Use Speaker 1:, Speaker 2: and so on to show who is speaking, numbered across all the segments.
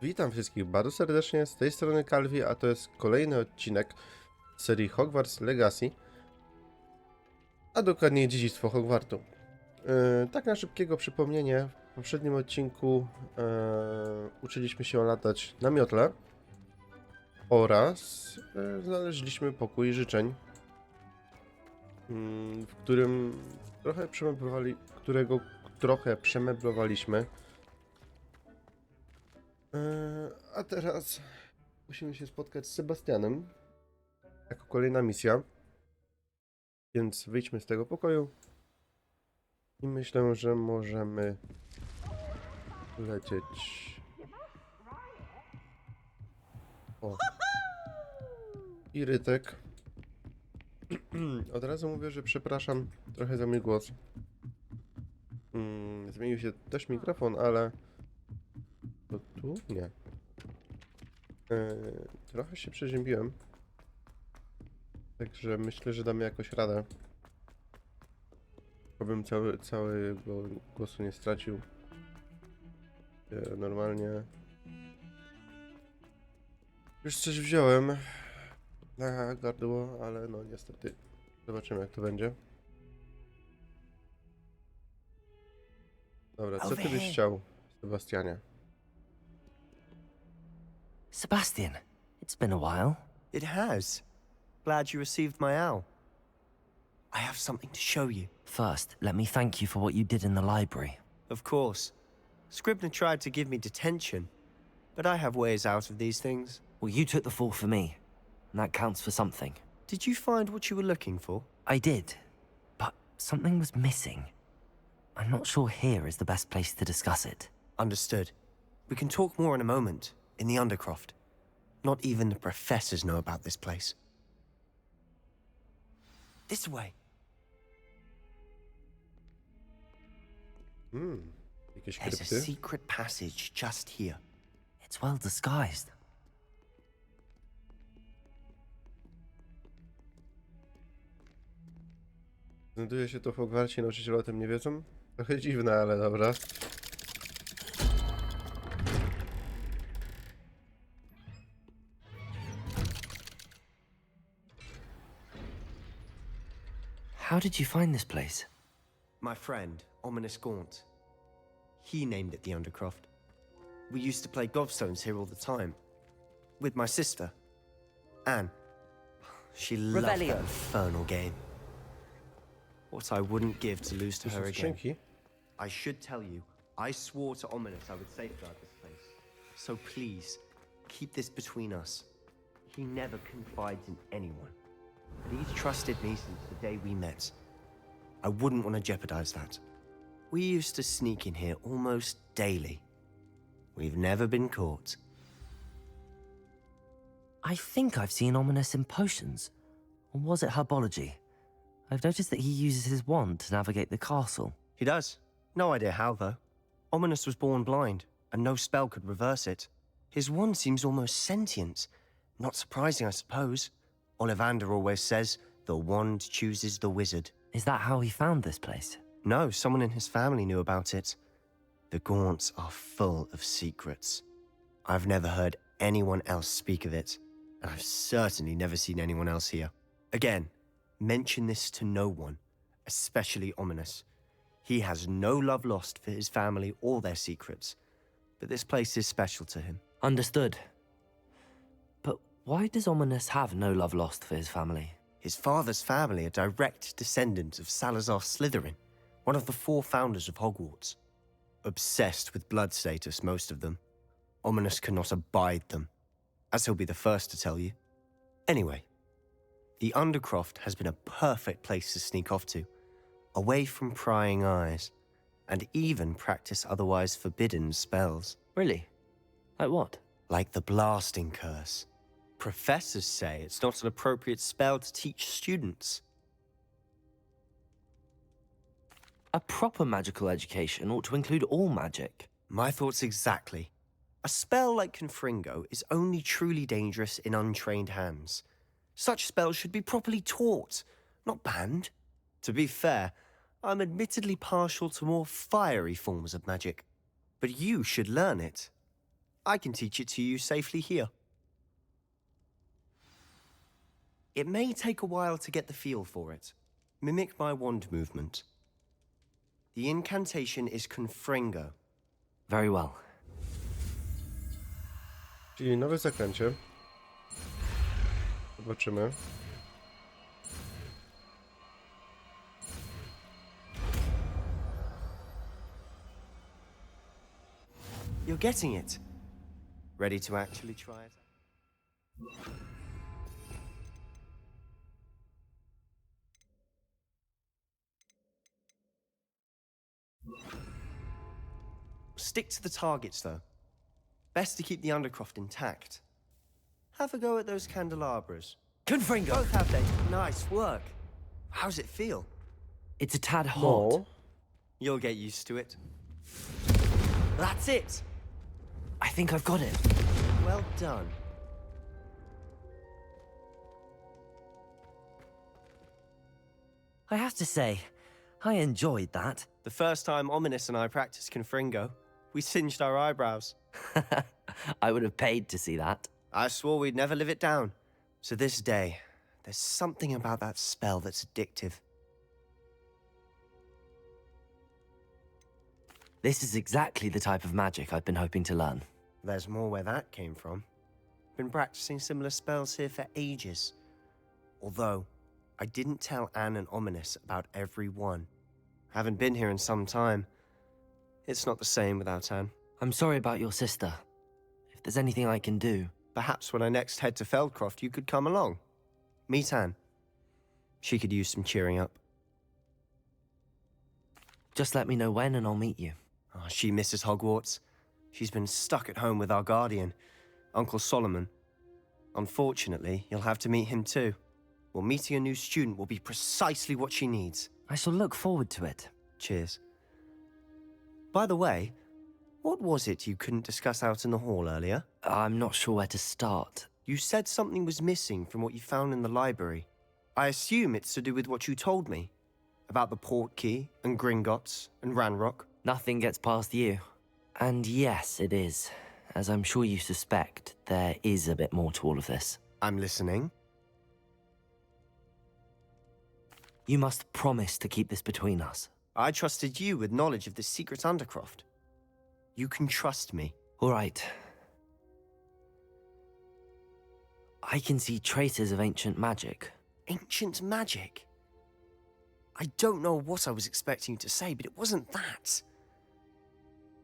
Speaker 1: Witam wszystkich bardzo serdecznie, z tej strony Calvi, a to jest kolejny odcinek serii Hogwarts Legacy, a dokładniej Dziedzictwo Hogwartu. Tak na szybkiego przypomnienie, w poprzednim odcinku uczyliśmy się latać na miotle oraz znaleźliśmy pokój życzeń, którego trochę przemeblowaliśmy. A teraz musimy się spotkać z Sebastianem jako kolejna misja, więc wyjdźmy z tego pokoju i myślę, że możemy lecieć. O, i Rytek. Od razu mówię, że przepraszam trochę za mój głos. Zmienił się też mikrofon, ale to tu? Nie. Trochę się przeziębiłem. Także myślę, że damy jakoś radę. Abym całego głosu nie stracił. Normalnie. Już coś wziąłem na gardło, ale no niestety. Zobaczymy, jak to będzie. Dobra, co ty byś chciał, Sebastianie?
Speaker 2: Sebastian, it's been a while.
Speaker 3: It has. Glad you received my owl. I have something to show you.
Speaker 2: First, let me thank you for what you did in the library.
Speaker 3: Of course. Scribner tried to give me detention, but I have ways out of these things.
Speaker 2: Well, you took the fall for me, and that counts for something.
Speaker 3: Did you find what you were looking for?
Speaker 2: I did, but something was missing. I'm not sure here is the best place to discuss it.
Speaker 3: Understood. We can talk more in a moment, in the Undercroft. Not even the professors know about this place. This way.
Speaker 1: Jakieś
Speaker 3: There's a
Speaker 1: krypty?
Speaker 3: secret passage just here.
Speaker 2: It's well disguised.
Speaker 1: Znajduje się to w Hogwarcie, nauczyciele o tym nie wiedzą? Trochę dziwne, ale dobra.
Speaker 2: How did you find this place?
Speaker 3: My friend, Ominous Gaunt. He named it the Undercroft. We used to play gobstones here all the time. With my sister, Anne. She loved that
Speaker 4: Revelio.
Speaker 3: infernal game. What I wouldn't give to lose to
Speaker 1: Tu
Speaker 3: her
Speaker 1: są
Speaker 3: again.
Speaker 1: skrzynki.
Speaker 3: I should tell you, I swore to Ominous I would safeguard this place. So please, keep this between us. He never confides in anyone. But he's trusted me since the day we met. I wouldn't want to jeopardize that. We used to sneak in here almost daily. We've never been caught.
Speaker 2: I think I've seen Ominous in potions. Or was it herbology? I've noticed that he uses his wand to navigate the castle.
Speaker 3: He does. No idea how, though. Ominous was born blind, and no spell could reverse it. His wand seems almost sentient. Not surprising, I suppose. Ollivander always says, the wand chooses the wizard.
Speaker 2: Is that how he found this place?
Speaker 3: No, someone in his family knew about it. The Gaunts are full of secrets. I've never heard anyone else speak of it, and I've certainly never seen anyone else here. Again, mention this to no one, especially Ominous. He has no love lost for his family or their secrets, but this place is special to him.
Speaker 2: Understood. But why does Ominous have no love lost for his family?
Speaker 3: His father's family are direct descendants of Salazar Slytherin, one of the 4 founders of Hogwarts. Obsessed with blood status, most of them. Ominous cannot abide them, as he'll be the first to tell you. Anyway, the Undercroft has been a perfect place to sneak off to, away from prying eyes, and even practice otherwise forbidden spells.
Speaker 2: Really? Like what?
Speaker 3: Like the blasting curse. Professors say it's not an appropriate spell to teach students.
Speaker 2: A proper magical education ought to include all magic.
Speaker 3: My thoughts exactly. A spell like Confringo is only truly dangerous in untrained hands. Such spells should be properly taught, not banned. To be fair, I'm admittedly partial to more fiery forms of magic. But you should learn it. I can teach it to you safely here. It may take a while to get the feel for it. Mimic my wand movement. The incantation is Confringo.
Speaker 2: Very well.
Speaker 1: Czyli nowe zaklęcie. Zobaczymy.
Speaker 3: You're getting it. Ready to actually try it? Stick to the targets, though. Best to keep the undercroft intact. Have a go at those candelabras.
Speaker 2: Confringo!
Speaker 3: Both have they? Nice work. How's it feel?
Speaker 2: It's a tad hot.
Speaker 1: No.
Speaker 3: You'll get used to it. That's it!
Speaker 2: I think I've got it.
Speaker 3: Well done.
Speaker 2: I have to say, I enjoyed that.
Speaker 3: The first time Ominous and I practiced Confringo, we singed our eyebrows.
Speaker 2: I would have paid to see that.
Speaker 3: I swore we'd never live it down. So this day, there's something about that spell that's addictive.
Speaker 2: This is exactly the type of magic I've been hoping to learn.
Speaker 3: There's more where that came from. Been practicing similar spells here for ages. Although, I didn't tell Anne and Ominous about every one. Haven't been here in some time. It's not the same without Anne.
Speaker 2: I'm sorry about your sister. If there's anything I can do...
Speaker 3: Perhaps when I next head to Feldcroft, you could come along. Meet Anne. She could use some cheering up.
Speaker 2: Just let me know when and I'll meet you.
Speaker 3: Oh, she misses Hogwarts. She's been stuck at home with our guardian, Uncle Solomon. Unfortunately, you'll have to meet him too. Well, meeting a new student will be precisely what she needs.
Speaker 2: I shall look forward to it.
Speaker 3: Cheers. By the way, what was it you couldn't discuss out in the hall earlier?
Speaker 2: I'm not sure where to start.
Speaker 3: You said something was missing from what you found in the library. I assume it's to do with what you told me. About the port key, and Gringotts, and Ranrock.
Speaker 2: Nothing gets past you. And yes, it is. As I'm sure you suspect, there is a bit more to all of this.
Speaker 3: I'm listening.
Speaker 2: You must promise to keep this between us.
Speaker 3: I trusted you with knowledge of the secret undercroft. You can trust me.
Speaker 2: All right. I can see traces of ancient magic.
Speaker 3: Ancient magic? I don't know what I was expecting you to say, but it wasn't that.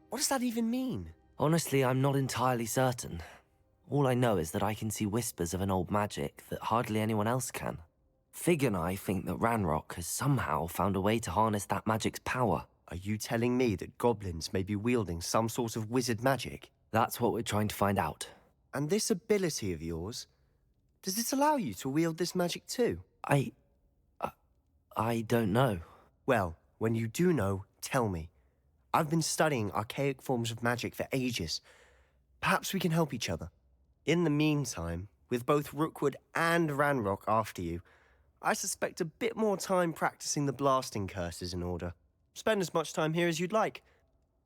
Speaker 3: What does that even mean?
Speaker 2: Honestly, I'm not entirely certain. All I know is that I can see whispers of an old magic that hardly anyone else can. Fig and I think that Ranrock has somehow found a way to harness that magic's power.
Speaker 3: Are you telling me that goblins may be wielding some sort of wizard magic?
Speaker 2: That's what we're trying to find out.
Speaker 3: And this ability of yours, does it allow you to wield this magic too?
Speaker 2: I don't know.
Speaker 3: Well, when you do know, tell me. I've been studying archaic forms of magic for ages. Perhaps we can help each other. In the meantime, with both Rookwood and Ranrock after you, I suspect a bit more time practicing the blasting curses in order. Spend as much time here as you'd like.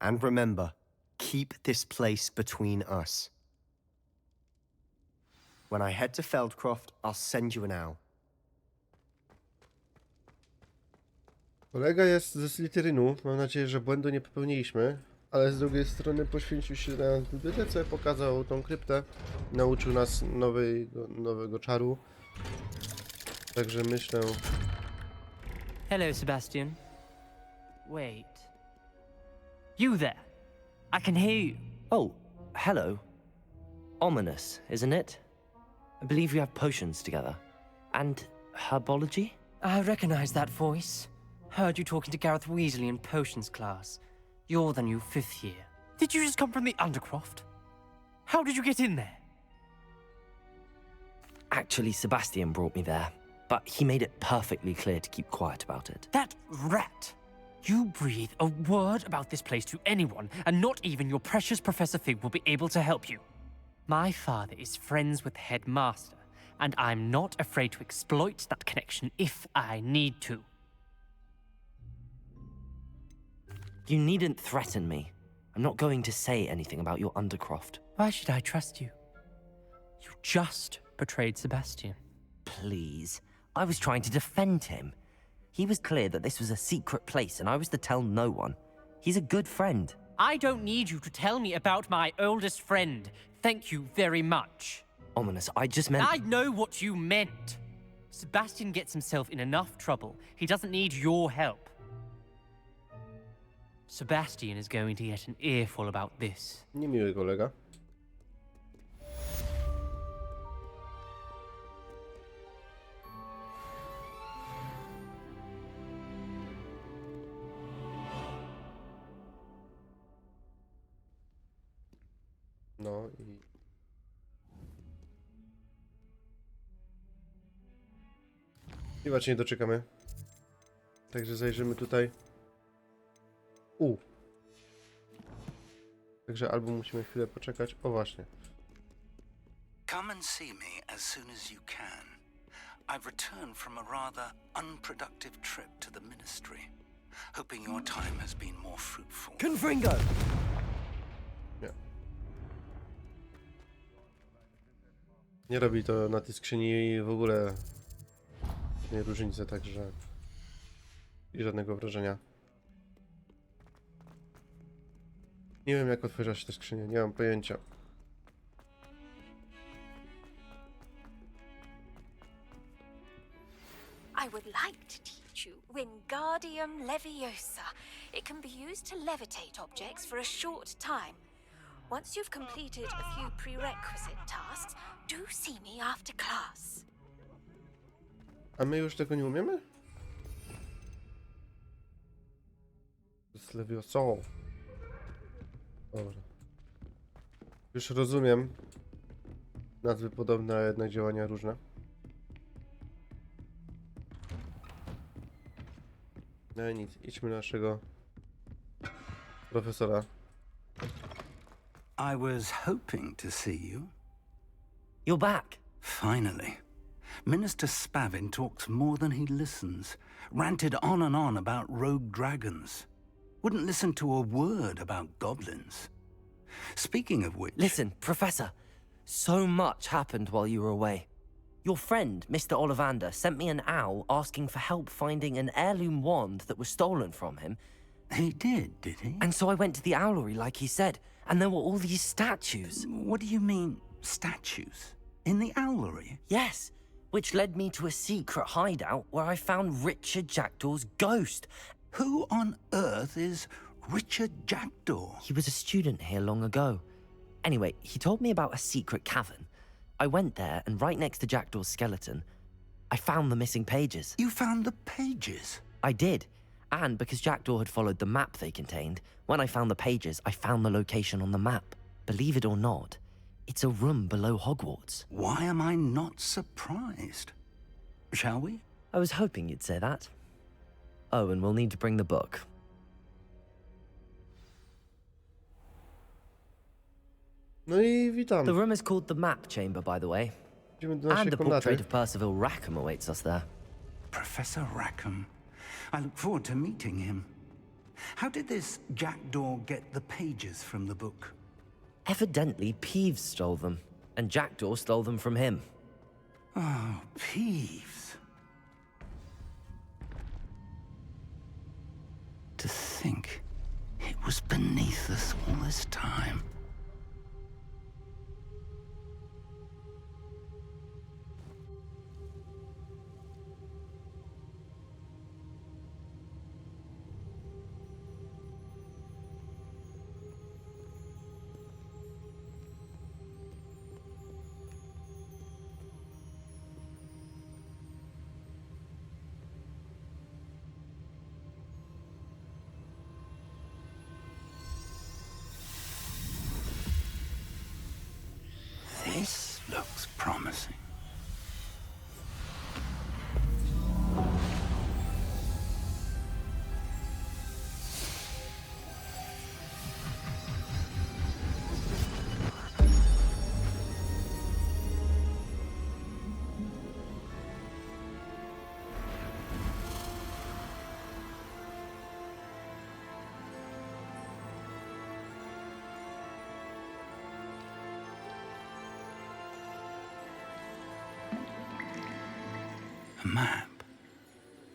Speaker 3: And remember, keep this place between us. When I head to Feldcroft, I'll send you an owl.
Speaker 1: Kolega jest ze Slytherinu. Mam nadzieję, że błędu nie popełniliśmy. Ale z drugiej strony poświęcił się na bibliotece, pokazał tą kryptę. Nauczył nas nowego czaru. Także myślę...
Speaker 4: Hello, Sebastian. Wait. You there. I can hear you.
Speaker 2: Oh, hello. Ominous, isn't it? I believe we have potions together. And herbology?
Speaker 4: I recognize that voice. Heard you talking to Gareth Weasley in potions class. You're the new 5th year. Did you just come from the Undercroft? How did you get in there?
Speaker 2: Actually, Sebastian brought me there, but he made it perfectly clear to keep quiet about it.
Speaker 4: That rat! You breathe a word about this place to anyone, and not even your precious Professor Fig will be able to help you. My father is friends with the headmaster, and I'm not afraid to exploit that connection if I need to.
Speaker 2: You needn't threaten me. I'm not going to say anything about your undercroft.
Speaker 4: Why should I trust you? You just betrayed Sebastian.
Speaker 2: Please. I was trying to defend him. He was clear that this was a secret place and I was to tell no one. He's a good friend.
Speaker 4: I don't need you to tell me about my oldest friend. Thank you very much.
Speaker 2: Ominous, I just meant...
Speaker 4: I know what you meant. Sebastian gets himself in enough trouble. He doesn't need your help. Sebastian is going to get an earful about this.
Speaker 1: Niemiły kolega. No i... Chyba się nie doczekamy. Także zajrzymy tutaj. Także albo musimy chwilę poczekać. O właśnie.
Speaker 5: Come and see me as soon as you can. I've returned from a rather unproductive trip to the ministry, hoping your time has been more fruitful.
Speaker 2: Confringo!
Speaker 1: Nie. Nie robi to na tej skrzyni w ogóle nie różnicy, także i żadnego wrażenia. Nie wiem, jak otwiera się te skrzynie, nie mam pojęcia.
Speaker 6: I would like to teach you Wingardium Leviosa. It can be used to levitate objects for a short time. Once you've completed a few prerequisite tasks, do see me after class.
Speaker 1: A my już tego nie umiemy? Z Leviosą. Dobra. Już rozumiem. Nazwy podobne, a jednak działania różne. No i nic, idźmy do naszego profesora.
Speaker 5: I was hoping to see you.
Speaker 2: You're back.
Speaker 5: Finally. Minister Spavin talks more than he listens. Ranted on and on about rogue dragons. Wouldn't listen to a word about goblins. Speaking of which...
Speaker 2: Listen, Professor. So much happened while you were away. Your friend, Mr. Ollivander, sent me an owl asking for help finding an heirloom wand that was stolen from him.
Speaker 5: He did he?
Speaker 2: And so I went to the owlery like he said, and there were all these statues.
Speaker 5: What do you mean, statues? In the owlery?
Speaker 2: Yes, which led me to a secret hideout where I found Richard Jackdaw's ghost.
Speaker 5: Who on earth is Richard Jackdaw?
Speaker 2: He was a student here long ago. Anyway, he told me about a secret cavern. I went there, and right next to Jackdaw's skeleton, I found the missing pages.
Speaker 5: You found the pages?
Speaker 2: I did. And because Jackdaw had followed the map they contained, when I found the pages, I found the location on the map. Believe it or not, it's a room below Hogwarts.
Speaker 5: Why am I not surprised? Shall we?
Speaker 2: I was hoping you'd say that. Oh, and we'll need to bring the book.
Speaker 1: No i witam.
Speaker 2: The room is called the Map Chamber, by the way.
Speaker 1: Idziemy do
Speaker 2: And
Speaker 1: naszej
Speaker 2: the
Speaker 1: komnaty.
Speaker 2: portrait of Percival Rackham awaits us there.
Speaker 5: Professor Rackham. I look forward to meeting him. How did this Jackdaw get the pages from the book?
Speaker 2: Evidently, Peeves stole them, and Jackdaw stole them from him.
Speaker 5: Oh, Peeves. To think it was beneath us all this time. This looks promising. A map.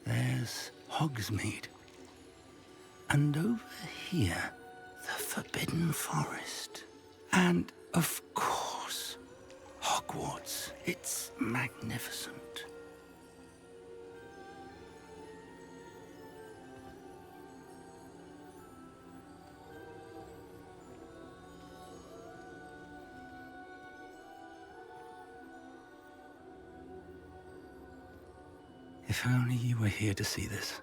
Speaker 5: There's Hogsmeade. And over here, the Forbidden Forest. And, of course, Hogwarts. It's magnificent. If only you were here to see this.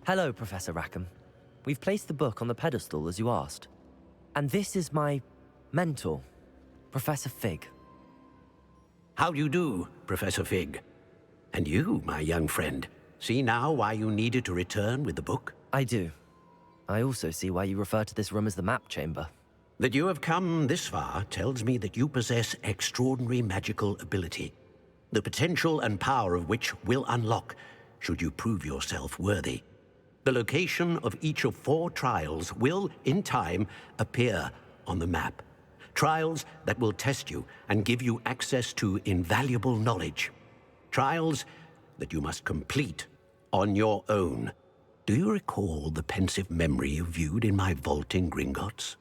Speaker 2: Hello, Professor Rackham. We've placed the book on the pedestal as you asked. And this is my mentor, Professor Fig.
Speaker 7: How do you do, Professor Fig? And you, my young friend, see now why you needed to return with the book?
Speaker 2: I do. I also see why you refer to this room as the map chamber.
Speaker 7: That you have come this far tells me that you possess extraordinary magical ability, the potential and power of which will unlock should you prove yourself worthy. The location of each of 4 trials will, in time, appear on the map. Trials that will test you and give you access to invaluable knowledge. Trials that you must complete on your own. Do you recall the pensive memory you viewed in my vault in Gringotts?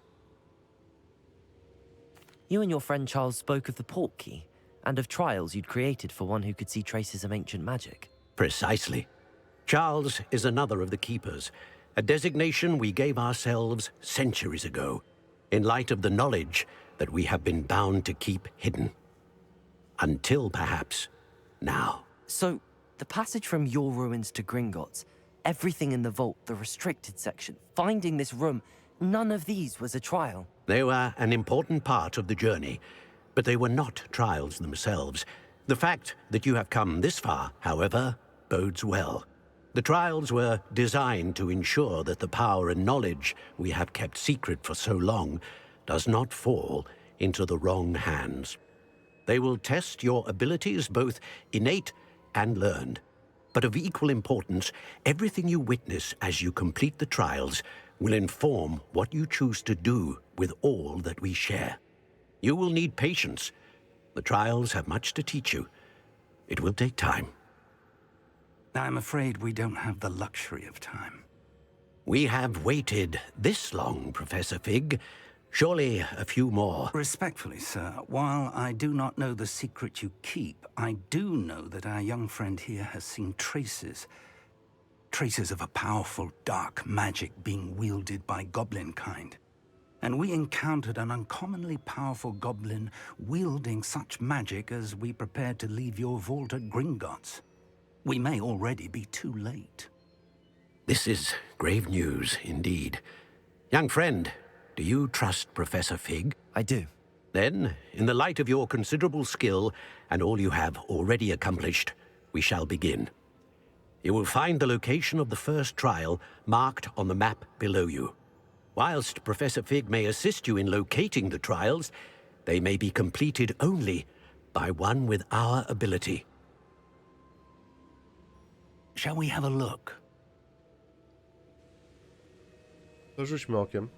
Speaker 2: You and your friend Charles spoke of the port key, and of trials you'd created for one who could see traces of ancient magic.
Speaker 7: Precisely. Charles is another of the Keepers, a designation we gave ourselves centuries ago, in light of the knowledge that we have been bound to keep hidden. Until, perhaps, now.
Speaker 2: So, the passage from your ruins to Gringotts, everything in the vault, the restricted section, finding this room, none of these was a trial.
Speaker 7: They were an important part of the journey, but they were not trials themselves. The fact that you have come this far, however, bodes well. The trials were designed to ensure that the power and knowledge we have kept secret for so long does not fall into the wrong hands. They will test your abilities, both innate and learned. But of equal importance, everything you witness as you complete the trials will inform what you choose to do with all that we share. You will need patience. The trials have much to teach you. It will take time.
Speaker 5: I'm afraid we don't have the luxury of time.
Speaker 7: We have waited this long, Professor Fig. Surely a few more.
Speaker 5: Respectfully, sir, while I do not know the secret you keep, I do know that our young friend here has seen traces of a powerful dark magic being wielded by goblin kind. And we encountered an uncommonly powerful goblin wielding such magic as we prepared to leave your vault at Gringotts. We may already be too late.
Speaker 7: This is grave news, indeed. Young friend, do you trust Professor Fig?
Speaker 2: I do.
Speaker 7: Then, in the light of your considerable skill and all you have already accomplished, we shall begin. You will find the location of the first trial marked on the map below you. Whilst Professor Fig may assist you in locating the trials, they may be completed only by one with our ability.
Speaker 5: Shall we have a look?
Speaker 1: To rzućmy okiem.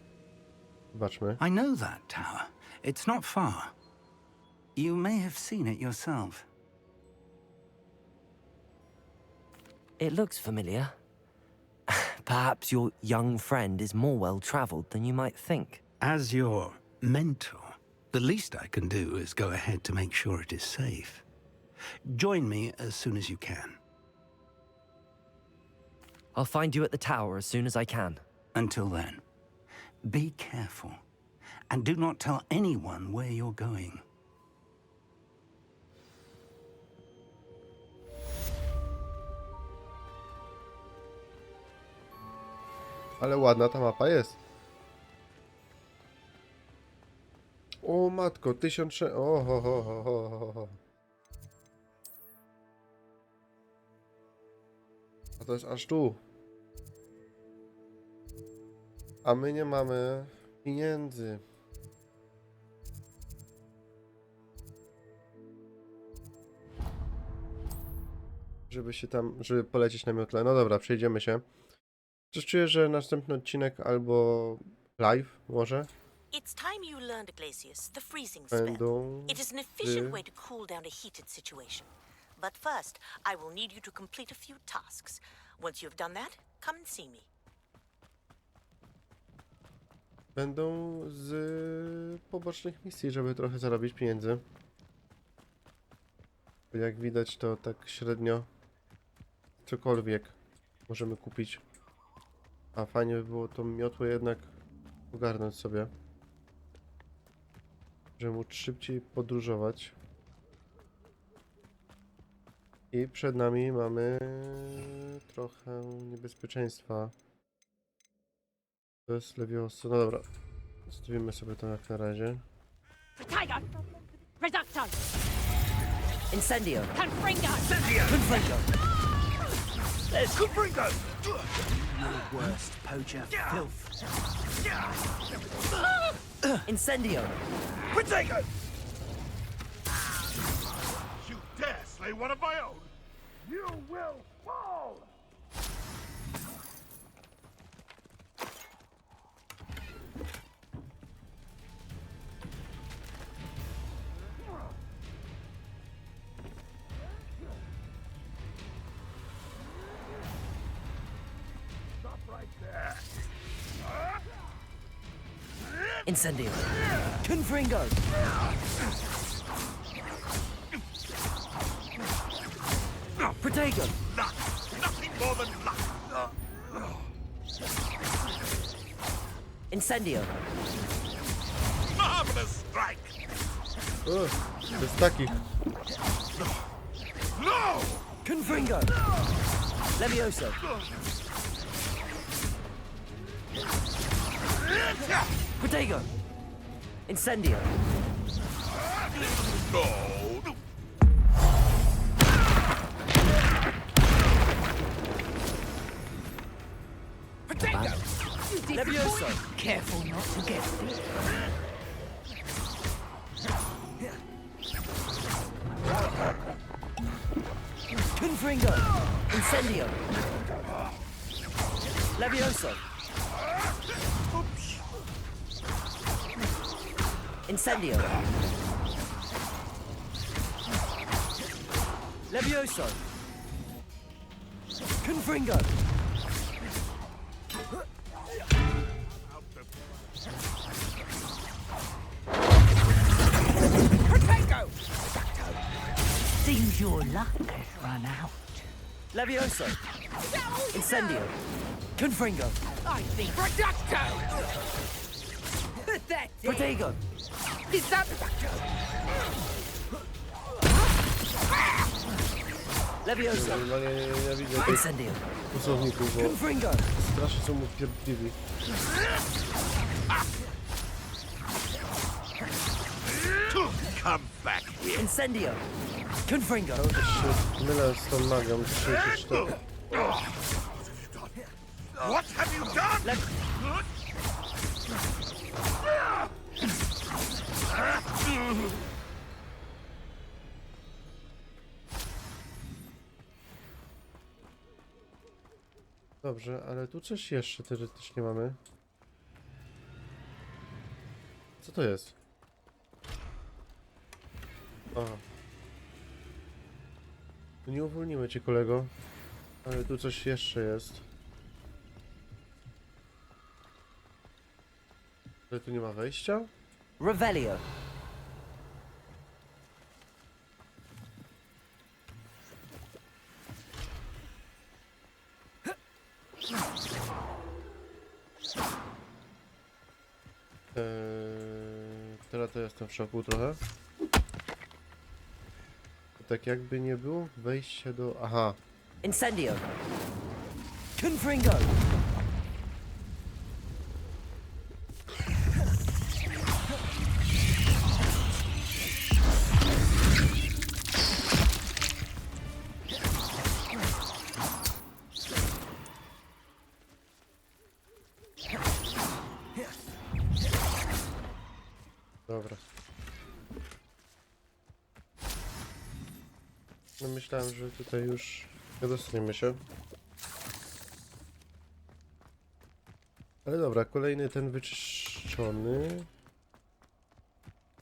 Speaker 1: Zobaczmy.
Speaker 5: I know that tower. It's not far. You may have seen it yourself.
Speaker 2: It looks familiar. Perhaps your young friend is more well-traveled than you might think.
Speaker 5: As your mentor, the least I can do is go ahead to make sure it is safe. Join me as soon as you can.
Speaker 2: I'll find you at the tower as soon as I can.
Speaker 5: Until then, be careful, and do not tell anyone where you're going.
Speaker 1: Ale ładna ta mapa jest. O matko, 1000... Oho. A to jest aż tu. A my nie mamy pieniędzy. Żeby polecieć na miotle. No dobra, przejdziemy się. Coś czuję, że następny odcinek albo Clive może?
Speaker 8: It's time you learned, Glacius, the freezing spell.
Speaker 1: Będą
Speaker 8: It is an efficient
Speaker 1: z...
Speaker 8: way to cool down a heated situation. But first, I will need you to complete a few tasks. Once you've done that, come and see me.
Speaker 1: Będą z pobocznych misji, żeby trochę zarobić pieniędzy. Jak widać, to tak średnio cokolwiek możemy kupić. A fajnie by było to miotło jednak ogarnąć sobie, żeby móc szybciej podróżować. I przed nami mamy trochę niebezpieczeństwa. To jest Leviosa. No dobra, zostawimy sobie to jak na razie.
Speaker 6: Tiger! Reducto!
Speaker 2: Incendio!
Speaker 6: Confringo!
Speaker 2: Confringo!
Speaker 3: There's Confringo! Your worst poacher filth.
Speaker 2: Incendio!
Speaker 3: Protego!
Speaker 9: You dare slay one of my own! You will fall! Stop right there!
Speaker 2: Incendio! Confringo! Protego!
Speaker 9: Luck! Nothing more than luck!
Speaker 2: Incendio!
Speaker 9: Marvelous strike!
Speaker 1: O, to jest takich.
Speaker 9: No!
Speaker 2: Confringo! Levioso! Protego! Incendio!
Speaker 9: No!
Speaker 2: Levioso!
Speaker 6: Careful not to get bit.
Speaker 2: Confringo! Incendio! Levioso! Incendio! Levioso! Confringo!
Speaker 6: Protego! Seems your luck has run out.
Speaker 2: Levioso! Incendio! Confringo!
Speaker 6: I think Reducto! That's it!
Speaker 2: Protego!
Speaker 6: Is that...
Speaker 2: Levioso!
Speaker 1: No nie widzę tych
Speaker 2: Incendio!
Speaker 1: kłusowników, bo
Speaker 2: Confringo!
Speaker 1: strasznie są mu pierdliwi.
Speaker 9: Come back here!
Speaker 2: Incendio! Confringo!
Speaker 1: Się mylę z tą magią 3 czy 4.
Speaker 9: What have you done?
Speaker 1: Dobrze, ale tu coś jeszcze teoretycznie mamy. Co to jest? Aha. Tu nie uwolnimy cię, kolego. Ale tu coś jeszcze jest. Ale tu nie ma wejścia?
Speaker 2: Revelio!
Speaker 1: Teraz to jestem w szoku trochę. Tak jakby nie było wejścia do... Aha.
Speaker 2: Incendio! Confringo!
Speaker 1: Dobra. No myślałem, że tutaj już nie dostaniemy się. Ale dobra, kolejny ten wyczyszczony.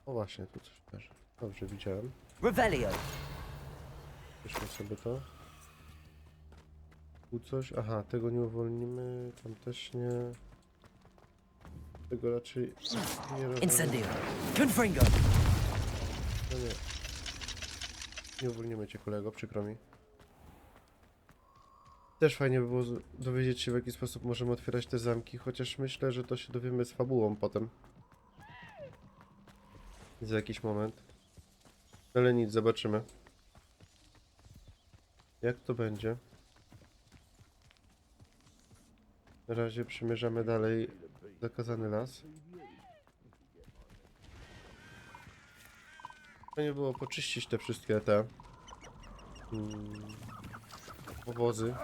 Speaker 1: O właśnie, tu coś też. Dobrze, widziałem.
Speaker 2: Revelio.
Speaker 1: Weźmy sobie to. Tu coś. Aha, tego nie uwolnimy. Tam też nie. Tego raczej nie rozumiem.
Speaker 2: Incendio. Confringo.
Speaker 1: No nie. Nie uwolnimy cię, kolego, przykro mi. Też fajnie by było dowiedzieć się, w jaki sposób możemy otwierać te zamki, chociaż myślę, że to się dowiemy z fabułą potem. Za jakiś moment. Ale nic, zobaczymy. Jak to będzie? Na razie przymierzamy dalej zakazany las. Fajnie było poczyścić te wszystkie te obozy.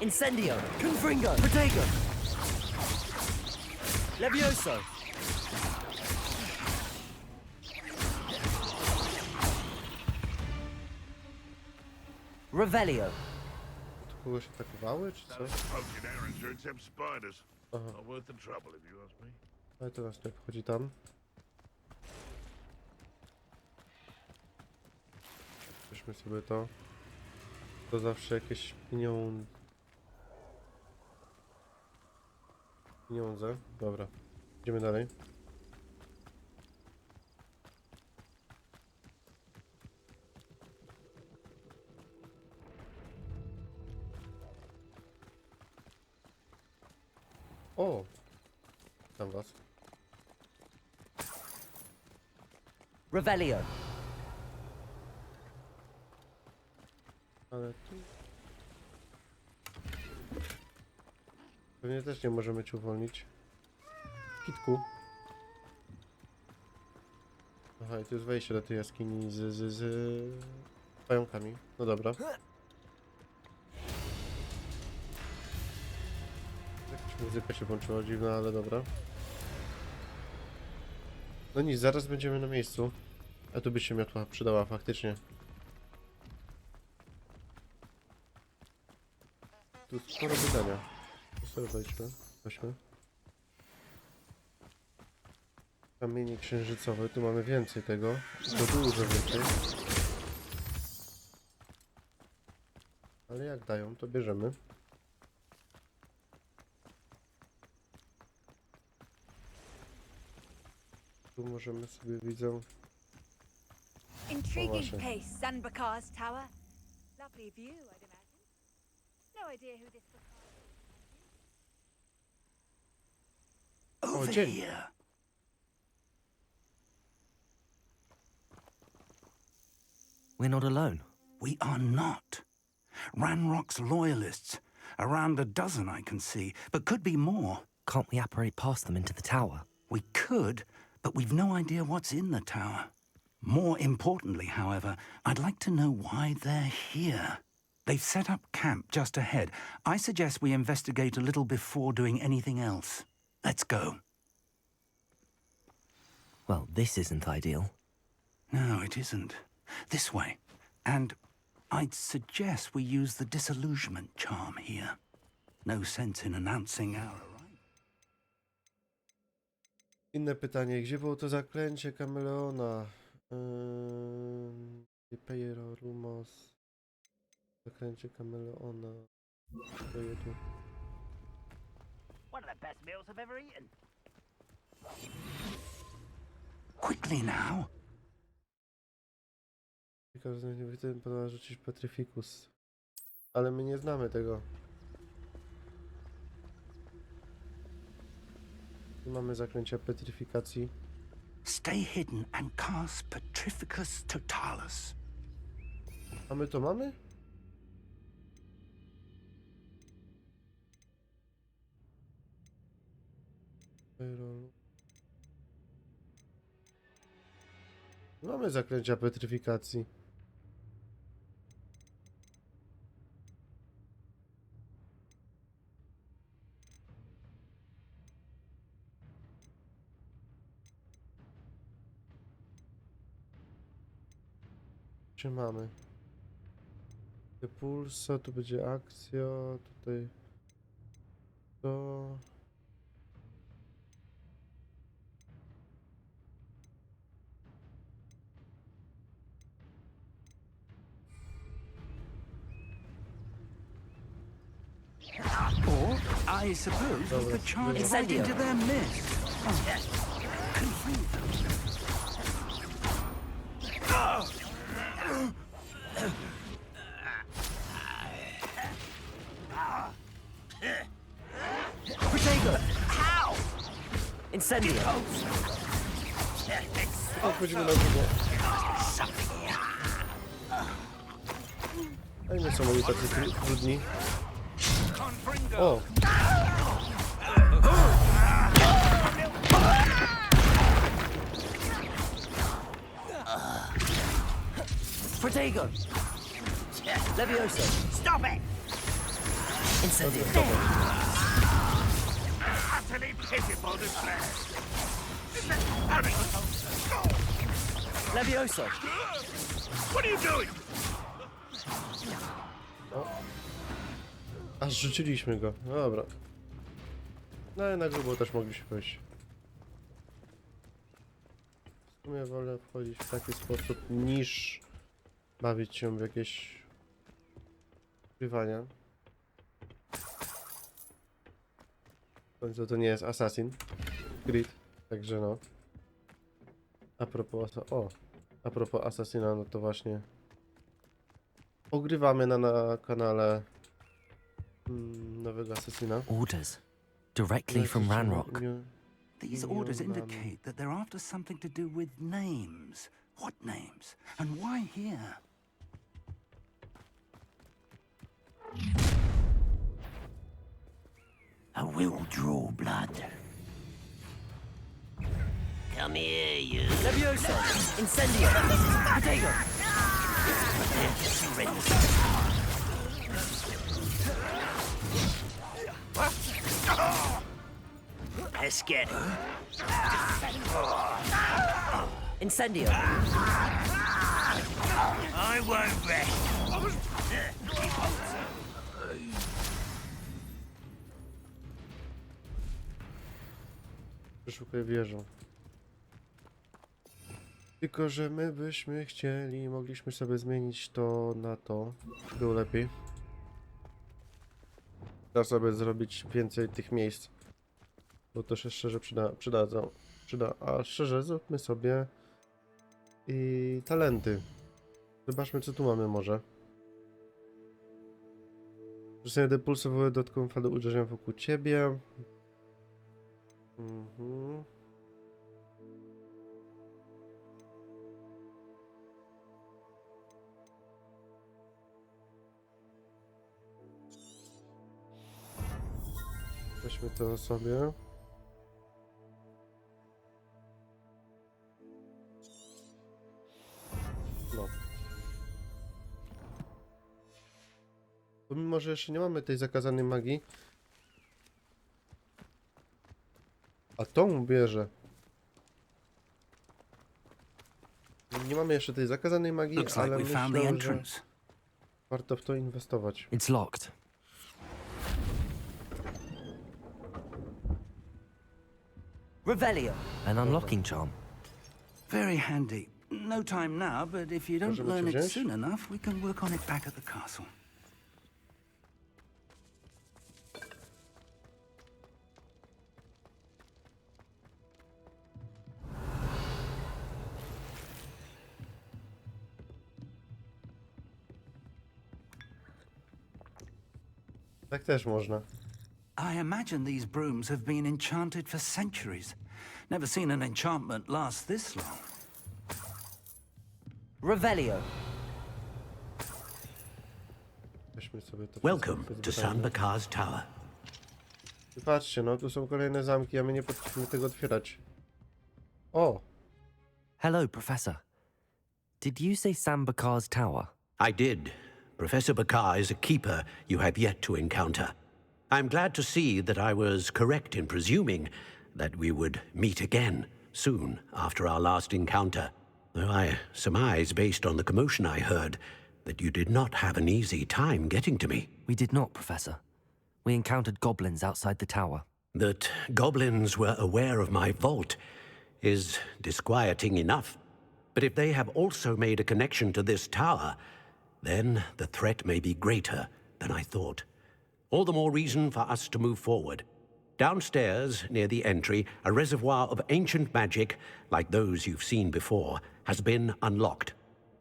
Speaker 2: Incendio. Confringo. Protego. Levioso. Revelio.
Speaker 1: Tu kogoś atakowały, czy co?
Speaker 9: Poking errands are except spiders.
Speaker 1: Aha,
Speaker 9: Not worth the trouble, if you ask me.
Speaker 1: ale to nas nie wchodzi tam. Weźmy sobie to. To zawsze jakieś pieniądze. Dobra, idziemy dalej. O! Tam was.
Speaker 2: Revelio.
Speaker 1: Ale tu... Pewnie też nie możemy cię uwolnić. Kitku. Aha, i tu jest wejście do tej jaskini z pająkami. No dobra. Jakaś muzyka się włączyła dziwna, ale dobra. No nic, zaraz będziemy na miejscu. A tu by się miotła przydała faktycznie. Tu sporo pytania. Tu sobie weźmy. Kamienie księżycowe, tu mamy więcej tego. To dużo więcej. Ale jak dają, to bierzemy. Tu możemy sobie, widzę...
Speaker 6: Intriguing
Speaker 1: Proszę.
Speaker 6: place, Sanbakar's tower. Lovely view, I'd imagine. No idea who this Bakar is.
Speaker 5: Over
Speaker 1: dzień.
Speaker 5: here.
Speaker 2: We're not alone.
Speaker 5: We are not. Ranrock's loyalists. Around a dozen I can see, but could be more.
Speaker 2: Can't we apparate past them into the tower?
Speaker 5: We could, but we've no idea what's in the tower. More importantly, however, I'd like to know why they're here. They've set up camp just ahead. I suggest we investigate a little before doing anything else. Let's go.
Speaker 2: Well, this isn't ideal.
Speaker 5: No, it isn't. This way. And I'd suggest we use the disillusionment charm here. No sense in announcing our arrival.
Speaker 1: Inne pytanie, gdzie było to zaklęcie kameleona? Pejero Rumos. Zaklęcie kameleona. To je tu.
Speaker 10: One of the best meals I've ever eaten.
Speaker 5: Quickly now.
Speaker 1: Każdy nie widzę, podoba rzucić Petrificus. Ale my nie znamy tego. Tu mamy zaklęcia petrifikacji.
Speaker 5: Stay hidden and cast Petrificus Totalus.
Speaker 1: A my to mamy? Mamy zaklęcia petryfikacji. Czy mamy? Pulsa, tu będzie akcja, tutaj To...
Speaker 5: Or, I suppose, we could charge right into their midst.
Speaker 2: Protego! How? Incendio!
Speaker 1: O, wchodzimy na drugą. A nie są oni tacy trudni. O!
Speaker 2: Protego! Levioso!
Speaker 10: Stop it!
Speaker 2: Incendio!
Speaker 9: Utterly pitiful despair.
Speaker 2: Levioso!
Speaker 9: What are you doing?
Speaker 1: Aż rzuciliśmy go. No dobra. No i na grubo też mogliśmy pójść. W sumie wolę wchodzić w taki sposób niż bawić się w jakieś ukrywania. W końcu to nie jest Assassin Creed, także no. A propos Assassina, no to właśnie ogrywamy na kanale nowego Assassina.
Speaker 2: Orders. Directly from Ranrock.
Speaker 5: These orders indicate that they're after something to do with names. What names? And why here?
Speaker 10: I will draw blood. Come here, you.
Speaker 2: Levioso! Incendio! Protego!
Speaker 10: Let's get it.
Speaker 2: Incendio!
Speaker 10: I won't rest.
Speaker 1: Przeszukaj wieżą. Tylko, że my byśmy chcieli, mogliśmy sobie zmienić to na to. Było lepiej. Trzeba sobie zrobić więcej tych miejsc. Bo to się szczerze przyda. A szczerze zróbmy sobie i talenty. Zobaczmy, co tu mamy może. Rzucenie depulsu wywołuje dodatkową falę uderzenia wokół ciebie. Weźmy to sobie. No. Pomimo, że jeszcze nie mamy tej zakazanej magii. A tą bierze. Nie mamy jeszcze tej zakazanej magii,
Speaker 5: Looks
Speaker 1: ale
Speaker 5: like we found the
Speaker 1: myślę, że
Speaker 5: entrance.
Speaker 1: warto w to inwestować.
Speaker 2: It's locked. Revelio! An unlocking charm.
Speaker 5: Very handy. No time now, but if you don't
Speaker 1: Możemy
Speaker 5: learn
Speaker 1: cię
Speaker 5: it
Speaker 1: wziąć?
Speaker 5: soon enough, we can work on it back at the castle.
Speaker 1: Tak też można.
Speaker 5: I imagine these brooms have been enchanted for centuries. Never seen an enchantment last this long.
Speaker 2: Revelio!
Speaker 1: Weźmy sobie to.
Speaker 7: Welcome
Speaker 1: wszystko,
Speaker 7: to
Speaker 1: co jest wybrane.
Speaker 7: Sanbakar's Tower.
Speaker 1: I patrzcie, no tu są kolejne zamki, a my nie potrafimy tego otwierać. O!
Speaker 2: Hello, Professor. Did you say Sambakar's Tower?
Speaker 7: I did. Professor Bakar is a keeper you have yet to encounter. I'm glad to see that I was correct in presuming that we would meet again soon after our last encounter. Though I surmise, based on the commotion I heard, that you did not have an easy time getting to me.
Speaker 2: We did not, Professor. We encountered goblins outside the tower.
Speaker 7: That goblins were aware of my vault is disquieting enough. But if they have also made a connection to this tower, then the threat may be greater than I thought. All the more reason for us to move forward. Downstairs, near the entry, a reservoir of ancient magic, like those you've seen before, has been unlocked.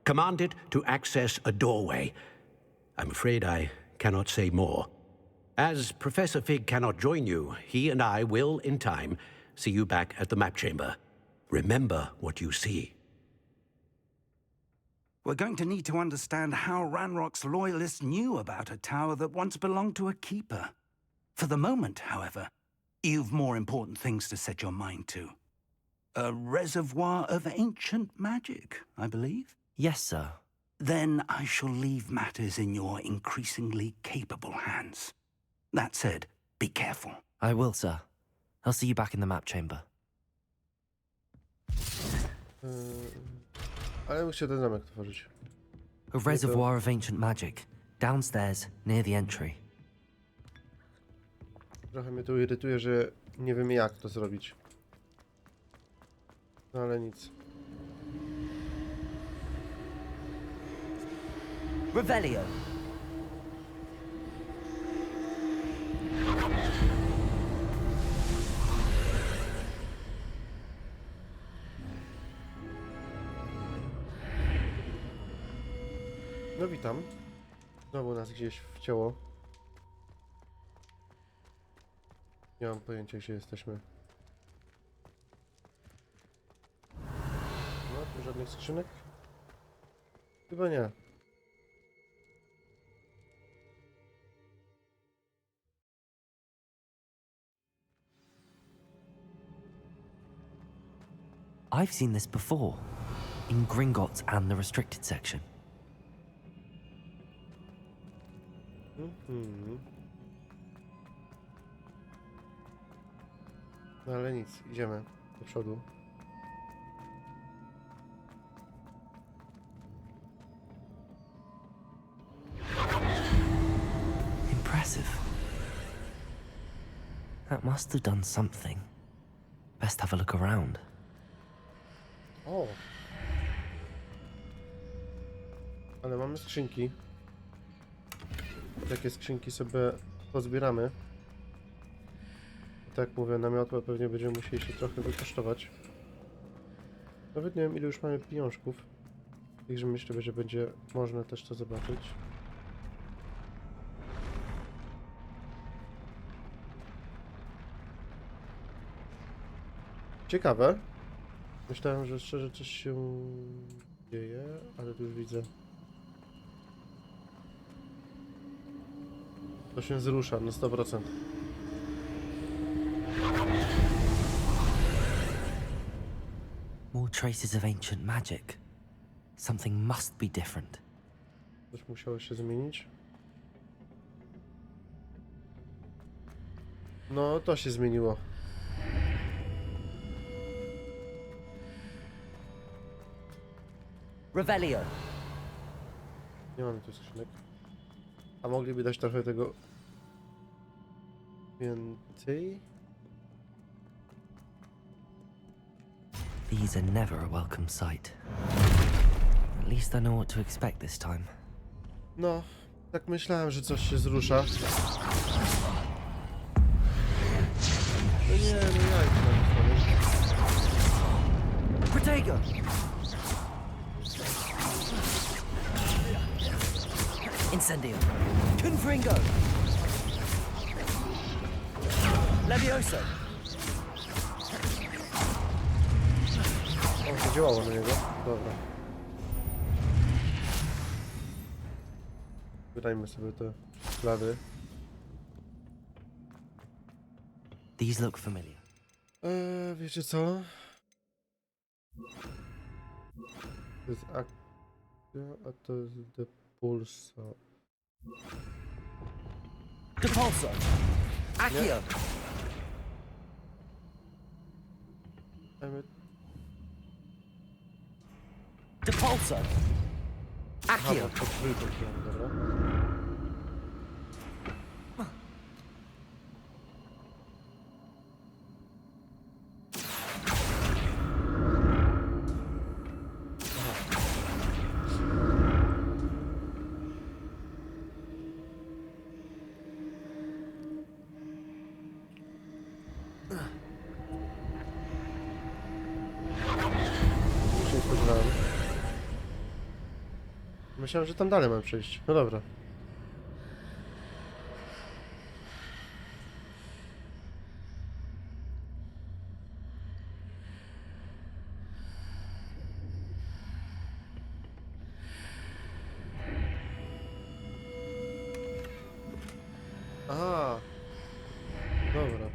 Speaker 7: Command it to access a doorway. I'm afraid I cannot say more. As Professor Fig cannot join you, he and I will, in time, see you back at the map chamber. Remember what you see.
Speaker 5: We're going to need to understand how Ranrock's loyalists knew about a tower that once belonged to a keeper. For the moment, however, you've more important things to set your mind to. A reservoir of ancient magic, I believe?
Speaker 2: Yes, sir.
Speaker 5: Then I shall leave matters in your increasingly capable hands. That said, be careful.
Speaker 2: I will, sir. I'll see you back in the map chamber.
Speaker 1: Ale muszę ten zamek tworzyć.
Speaker 2: A reservoir of ancient magic. Downstairs, near the entry.
Speaker 1: Trochę mnie to irytuje, że nie wiem jak to zrobić. No ale nic.
Speaker 2: Revelio.
Speaker 1: No witam. Znowu nas gdzieś wcięło. Nie mam pojęcia, gdzie jesteśmy. No, tu żadnych skrzynek? Chyba nie.
Speaker 2: I've seen this before. In Gringotts and the restricted section.
Speaker 1: No ale nic, idziemy do przodu.
Speaker 2: Impressive. That must have done something. Best have a look around.
Speaker 1: O! Ale mamy skrzynki. Takie skrzynki sobie pozbieramy. Tak jak mówię, na miotłę pewnie będziemy musieli się trochę wykosztować. Nawet nie wiem, ile już mamy pieniążków. Także myślę, że będzie można też to zobaczyć. Ciekawe. Myślałem, że szczerze coś się dzieje, ale tu już widzę. To się wzrusza na 100%.
Speaker 2: More traces of ancient magic. Something must be different.
Speaker 1: Coś musiało się zmienić. No, to się zmieniło.
Speaker 2: Revelio.
Speaker 1: Nie mamy tu skrzynek. A mogliby dać trochę tego więcej?
Speaker 2: These are never a welcome sight. At least I know what to expect this time.
Speaker 1: No, tak myślałem, że coś się zrusza. No nie, no ja
Speaker 2: Protego! Incendio! Confringo! Levioso!
Speaker 1: O, to działało na niego. Dobra. Wydajmy sobie te ślady.
Speaker 2: These look familiar.
Speaker 1: Wiecie co? To jest akcja, a to jest depulsa.
Speaker 2: Depulso! Accio! Depulso! Accio!
Speaker 1: Dobra. Już nie spodziewałem. Myślałem, że tam dalej mam przejść. No dobra. Aha. Dobra.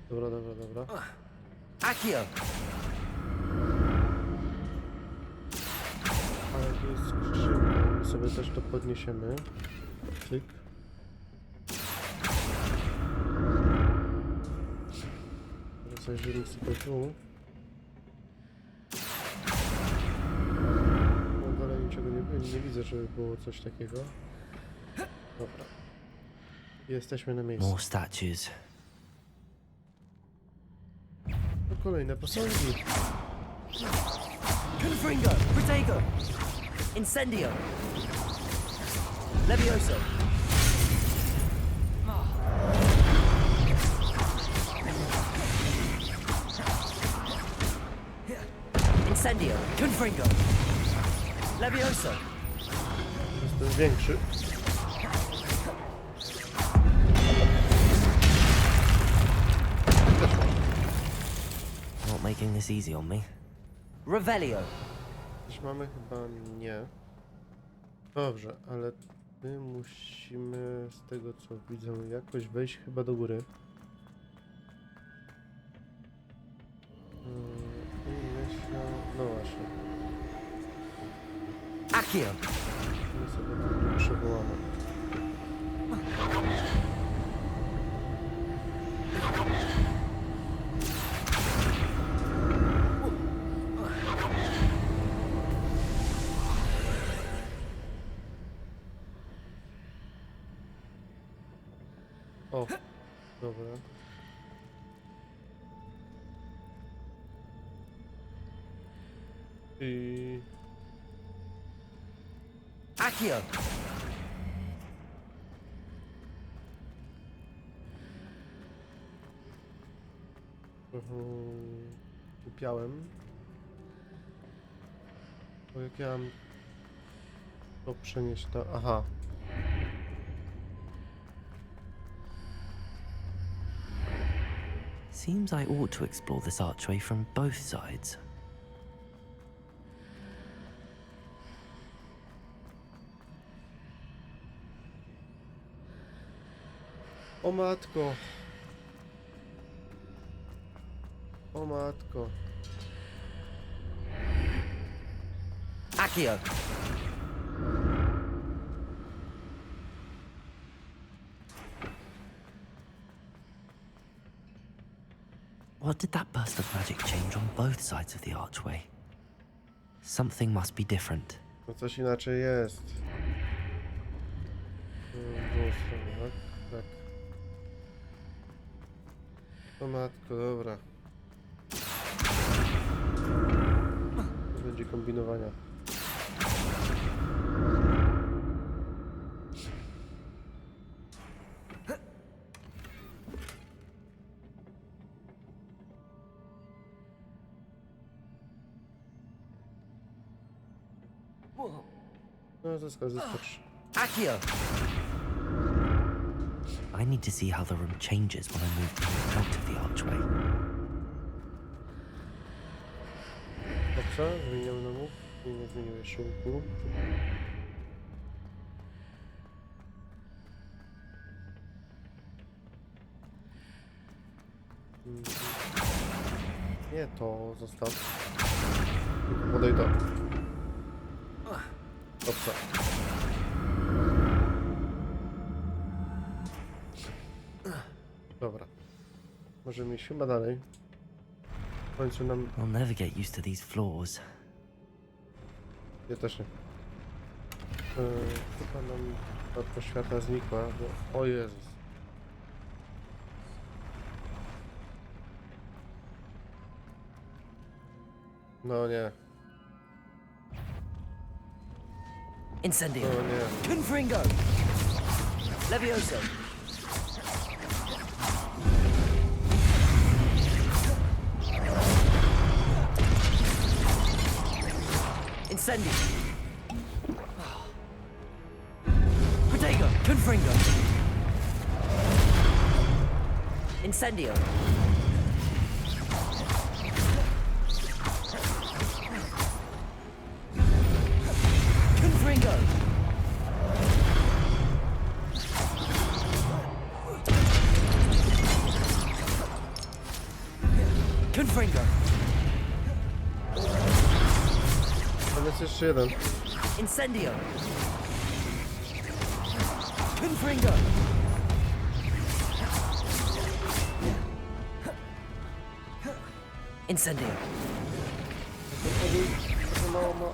Speaker 1: Dobra.
Speaker 2: Accio!
Speaker 1: Ale tu jest skrzynka. My sobie też to podniesiemy. Cyk. Teraz zajrzymy sobie tu. No dalej niczego nie widzę, żeby było coś takiego. Dobra. Jesteśmy na miejscu.
Speaker 2: More statues.
Speaker 1: No kolejne posągi.
Speaker 2: Confringo! Protego! Incendio! Levioso! Incendio! Confringo! Levioso!
Speaker 1: Jestem większy.
Speaker 2: Not making this easy on me. Revelio!
Speaker 1: Coś mamy chyba nie. Dobrze, ale my musimy z tego co widzę jakoś wejść chyba do góry. I myślę... No właśnie.
Speaker 2: Accio!
Speaker 1: My sobie to przywołamy. O, dobra. I...
Speaker 2: Accio!
Speaker 1: Kupiałem. Bo jak ja mam to przenieść to... Aha.
Speaker 2: Seems I ought to explore this archway from both sides.
Speaker 1: O matko. O matko.
Speaker 2: Accio! What did that burst of magic change on both sides of the archway? Something must be different.
Speaker 1: No coś inaczej jest. W drugą stronę, tak? Tak. O matko, dobra. To będzie kombinowania. No, zeskocz.
Speaker 2: Accio! I need to see how the room changes when I move out of the archway.
Speaker 1: Dobrze, zmieniamy na mów. I nie zmieniłeś szumku. Nie, to zostaw. Podaj to. Dobrze. Dobra. Możemy iść chyba dalej. W końcu nam...
Speaker 2: I'll never get used to these floors.
Speaker 1: Ja też nie. Chyba nam ta światła znikła, bo... O Jezus. No nie.
Speaker 2: Incendio!
Speaker 1: No nie.
Speaker 2: Confringo! Levioso! Incendio. Protego. Confringo. Incendio. Confringo. Confringo.
Speaker 1: Tam jest jeszcze jeden.
Speaker 2: Incendio. Confringo. Incendio.
Speaker 1: Mało.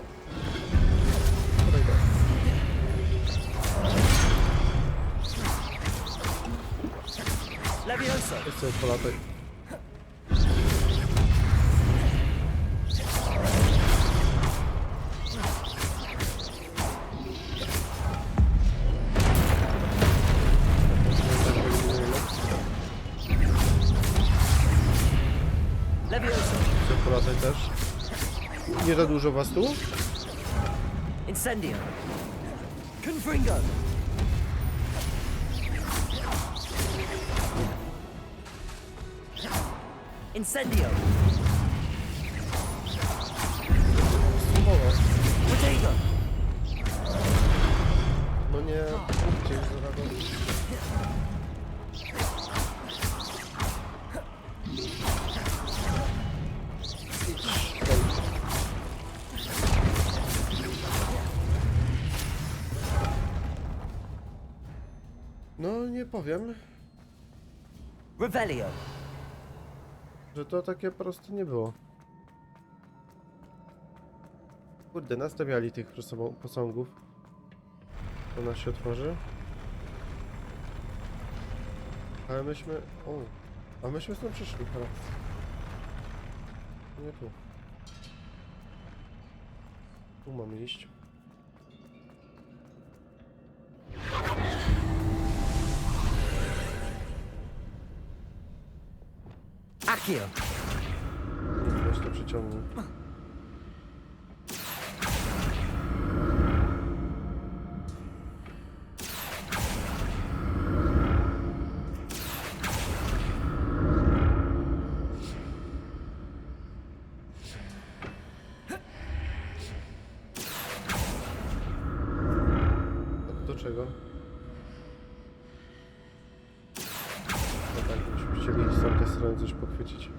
Speaker 2: Levioso.
Speaker 1: Jeszcze jest polatek.
Speaker 2: Levioso.
Speaker 1: Jeszcze polatek też. Nie za dużo was tu?
Speaker 2: Incendio. Confringo. Incendio. Protego.
Speaker 1: No nie, mówcie już za radą. No nie powiem,
Speaker 2: Revelio.
Speaker 1: że to takie proste nie było. Kurde, nastawiali tych posągów. Ona się otworzy. Ale myśmy... O! A myśmy stąd przyszli teraz. Nie tu. Tu mamy iść.
Speaker 2: Accio.
Speaker 1: Weź to przyciągnij. Do czego? No tak, byśmy chcieli z tamtej strony coś pochwycić.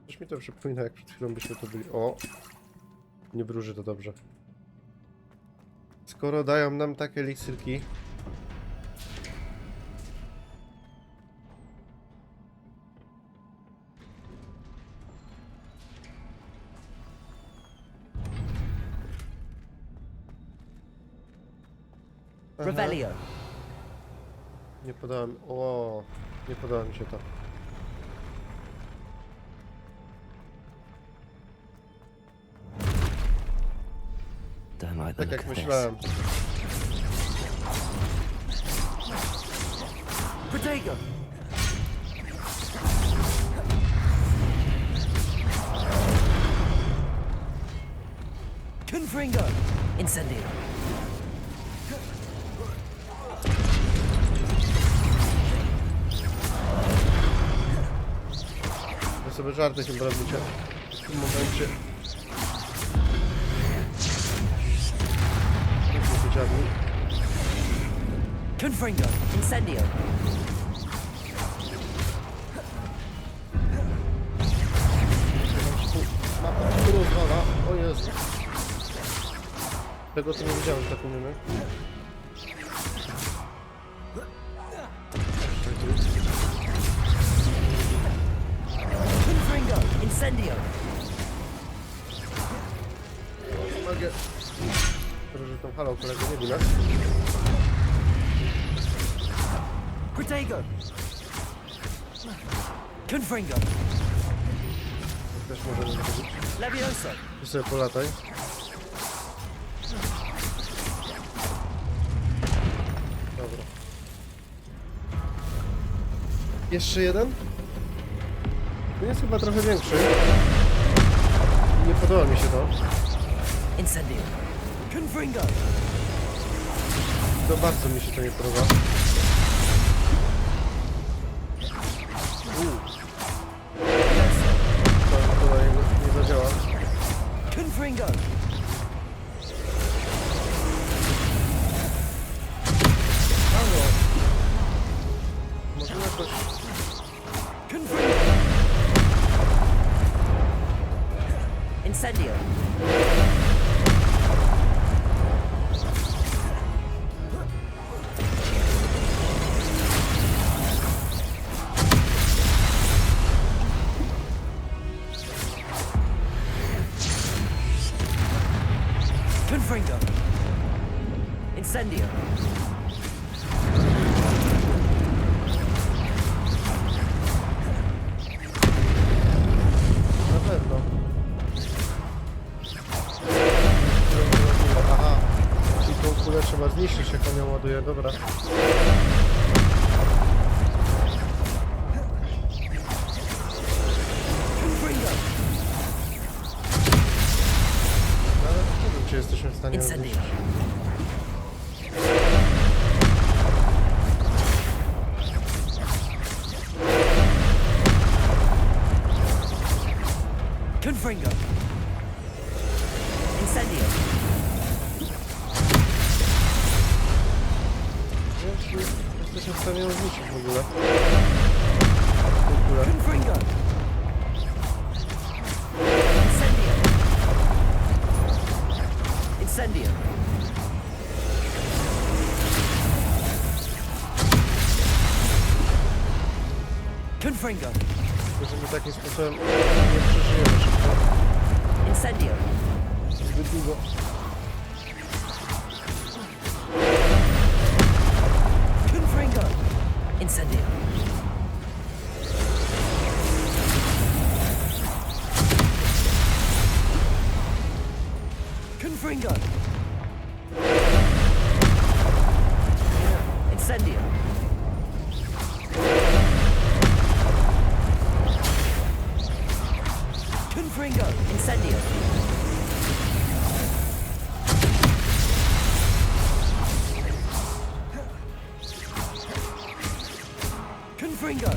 Speaker 1: Coś mi to przypomina, jak przed chwilą byśmy tu byli. O! Nie wróży to dobrze. Skoro dają nam takie eliksirki.
Speaker 2: Revelio.
Speaker 1: Nie podałem. O, nie podoba mi się to.
Speaker 2: Don't like the
Speaker 1: Tak
Speaker 2: look
Speaker 1: jak
Speaker 2: of
Speaker 1: myślałem.
Speaker 2: Protego. Confringo. Incendio.
Speaker 1: Ja sobie żarty chyba robicie w tym momencie.
Speaker 2: Confringo. Incendio.
Speaker 1: Mapa tu rozwala. O Jezu. Tego co nie wiedziałem, że tak umiemy.
Speaker 2: Confringo. Incendio.
Speaker 1: Magię. Dobrze, że tam halo, kolego, nie bij nas.
Speaker 2: Protego. Confringo.
Speaker 1: Też możemy zrobić.
Speaker 2: Levioso.
Speaker 1: Ty sobie polataj. Dobra. Jeszcze jeden? To jest chyba trochę większy. Nie podoba mi się to.
Speaker 2: Incendio. Confringo.
Speaker 1: To bardzo mi się to nie podoba. To nie zadziała.
Speaker 2: Confringo.
Speaker 1: Halo. Może jakoś...
Speaker 2: Confringo. Incendio. Confringo. Incendio.
Speaker 1: Na pewno. Aha. Czyli tą kulę trzeba zniszczyć, jak on ją ładuje. Dobra.
Speaker 2: Confringo.
Speaker 1: Ale nie wiem, czy jesteśmy w stanie ją
Speaker 2: Incendio.
Speaker 1: zniszczyć.
Speaker 2: Confringo. Incendio.
Speaker 1: Nie wiem, czy jesteśmy w stanie ją zniszczyć w ogóle. Tą kulę.
Speaker 2: Confringo. Incendio. Incendio. Confringo.
Speaker 1: Tylko, że my takim sposobem nie przeżyjemy szybko.
Speaker 2: Incendio.
Speaker 1: Zbyt długo.
Speaker 2: Confringo. Incendio. Confringo. Incendio. Confringo. Incendio. Confringo.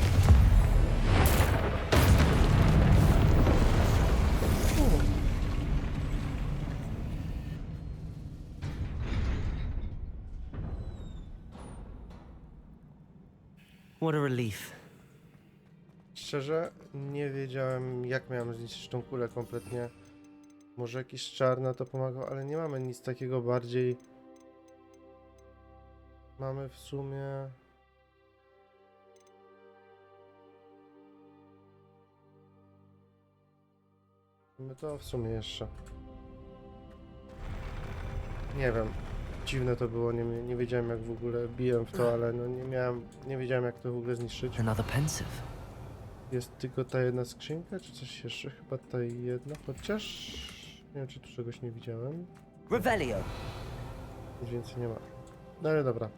Speaker 2: What a relief.
Speaker 1: Szczerze, nie wiedziałem, jak miałem zniszczyć tą kulę kompletnie. Może jakiś czar na to pomagał, ale nie mamy nic takiego bardziej. Mamy w sumie... Mamy to w sumie jeszcze. Nie wiem. Dziwne to było, nie wiedziałem jak w ogóle biłem w to, ale no nie wiedziałem jak to w ogóle zniszczyć.
Speaker 2: Another pensive.
Speaker 1: Jest tylko ta jedna skrzynka, czy coś jeszcze? Chyba ta jedna, chociaż... Nie wiem, czy tu czegoś nie widziałem.
Speaker 2: Revelio.
Speaker 1: Nic więcej nie ma. No ale dobra.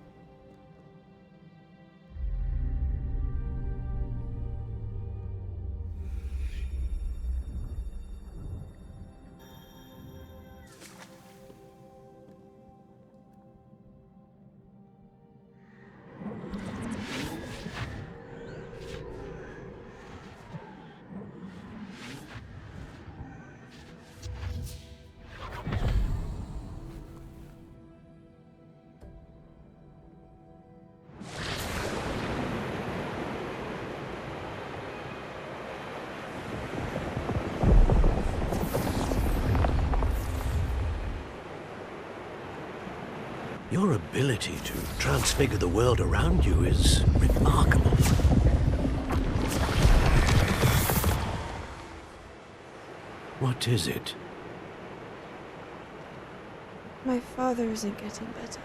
Speaker 7: Your ability to transfigure the world around you is remarkable. What is it?
Speaker 11: My father isn't getting better.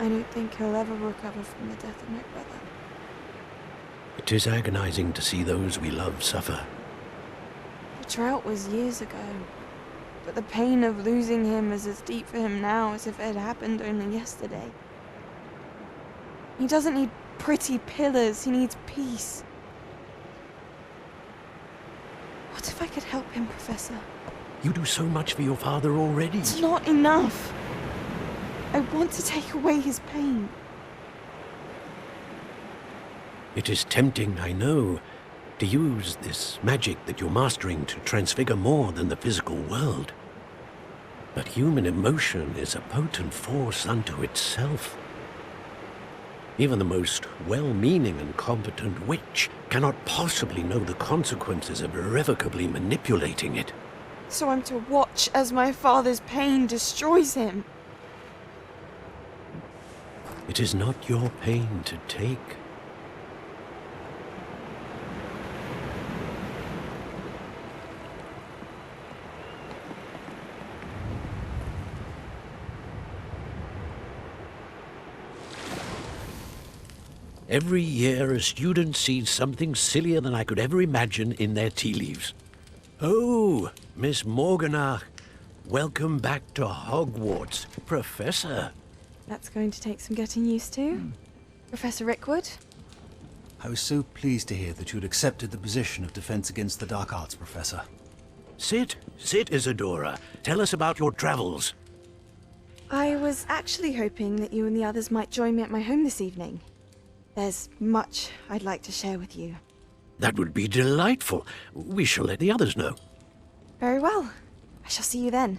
Speaker 11: I don't think he'll ever recover from the death of my brother.
Speaker 7: It is agonizing to see those we love suffer.
Speaker 11: The drought was years ago, but the pain of losing him is as deep for him now as if it had happened only yesterday. He doesn't need pretty pillars. He needs peace. What if I could help him, Professor?
Speaker 7: You do so much for your father already.
Speaker 11: It's not enough. I want to take away his pain.
Speaker 7: It is tempting, I know, to use this magic that you're mastering to transfigure more than the physical world. But human emotion is a potent force unto itself. Even the most well-meaning and competent witch cannot possibly know the consequences of irrevocably manipulating it.
Speaker 11: So I'm to watch as my father's pain destroys him.
Speaker 7: It is not your pain to take. Every year, a student sees something sillier than I could ever imagine in their tea leaves. Oh, Miss Morganach, welcome back to Hogwarts, Professor.
Speaker 11: That's going to take some getting used to. Professor Rickwood?
Speaker 12: I was so pleased to hear that you'd accepted the position of Defense Against the Dark Arts, Professor.
Speaker 7: Sit, Isadora. Tell us about your travels.
Speaker 11: I was actually hoping that you and the others might join me at my home this evening. There's much I'd like to share with you.
Speaker 7: That would be delightful. We shall let the others know.
Speaker 11: Very well. I shall see you then.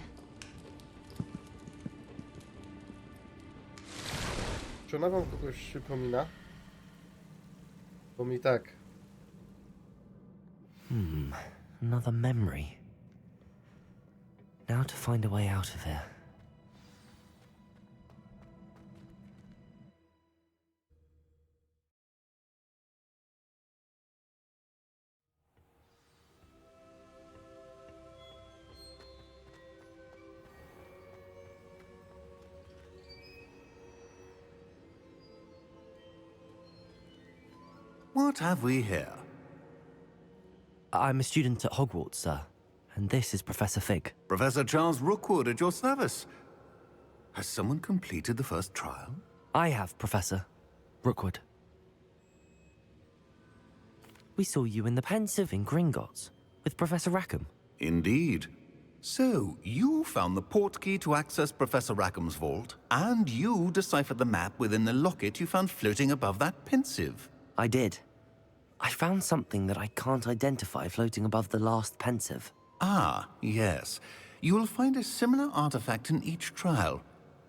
Speaker 1: Czy ona wam kogoś przypomina? Bo mi tak.
Speaker 2: Another memory. Now to find a way out of here.
Speaker 5: What have we here?
Speaker 2: I'm a student at Hogwarts, sir. And this is Professor Fig.
Speaker 5: Professor Charles Rookwood at your service. Has someone completed the first trial?
Speaker 2: I have, Professor Rookwood. We saw you in the Pensive in Gringotts with Professor Rackham.
Speaker 5: Indeed. So, you found the portkey to access Professor Rackham's vault, and you deciphered the map within the locket you found floating above that Pensive.
Speaker 2: I did. I found something that I can't identify floating above the last Pensive.
Speaker 5: Ah, yes. You will find a similar artifact in each trial.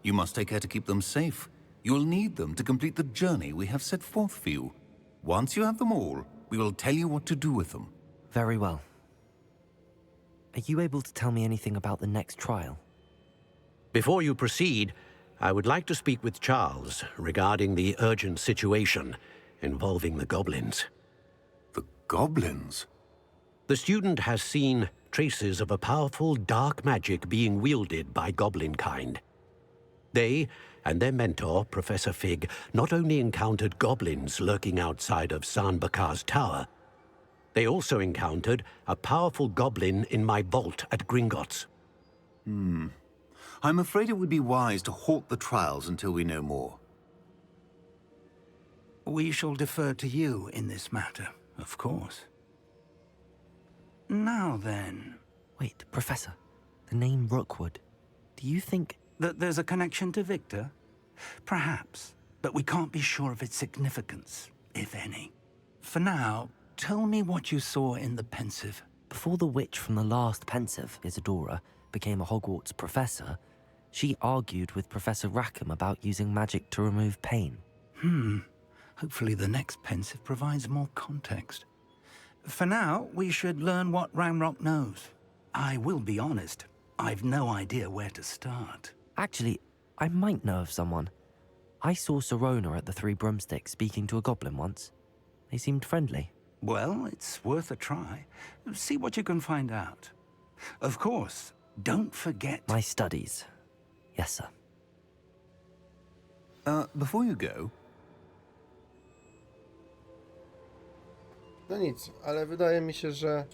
Speaker 5: You must take care to keep them safe. You'll need them to complete the journey we have set forth for you. Once you have them all, we will tell you what to do with them.
Speaker 2: Very well. Are you able to tell me anything about the next trial?
Speaker 7: Before you proceed, I would like to speak with Charles regarding the urgent situation involving the goblins.
Speaker 5: The goblins?
Speaker 7: The student has seen traces of a powerful dark magic being wielded by goblin kind. They and their mentor, Professor Fig, not only encountered goblins lurking outside of San Bakar's tower, they also encountered a powerful goblin in my vault at Gringotts.
Speaker 5: I'm afraid it would be wise to halt the trials until we know more.
Speaker 12: We shall defer to you in this matter, of course. Now then...
Speaker 2: Wait, Professor. The name Rookwood. Do you think...
Speaker 12: that there's a connection to Victor? Perhaps, but we can't be sure of its significance, if any. For now, tell me what you saw in the Pensive.
Speaker 2: Before the witch from the last Pensive, Isadora, became a Hogwarts professor, she argued with Professor Rackham about using magic to remove pain.
Speaker 12: Hopefully the next Pensive provides more context. For now, we should learn what Ranrock knows. I will be honest, I've no idea where to start.
Speaker 2: Actually, I might know of someone. I saw Serona at the Three Broomsticks speaking to a goblin once. They seemed friendly.
Speaker 12: Well, it's worth a try. See what you can find out. Of course, don't forget...
Speaker 2: My studies. Yes, sir.
Speaker 5: Before you go...
Speaker 1: No nic, ale wydaje mi się, że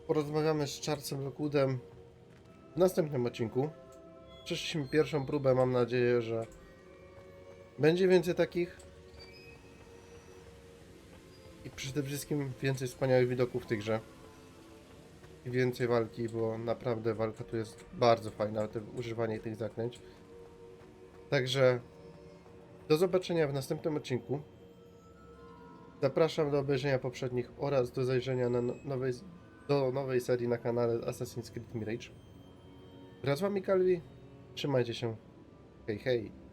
Speaker 1: porozmawiamy z Charlesem Rookwoodem w następnym odcinku. Przeszliśmy pierwszą próbę, mam nadzieję, że będzie więcej takich. I przede wszystkim więcej wspaniałych widoków w tej grze. I więcej walki, bo naprawdę walka tu jest bardzo fajna, używanie tych zaklęć. Także do zobaczenia w następnym odcinku. Zapraszam do obejrzenia poprzednich oraz do zajrzenia na nowej serii na kanale Assassin's Creed Mirage. Wraz z wami Calvi, trzymajcie się, hej hej!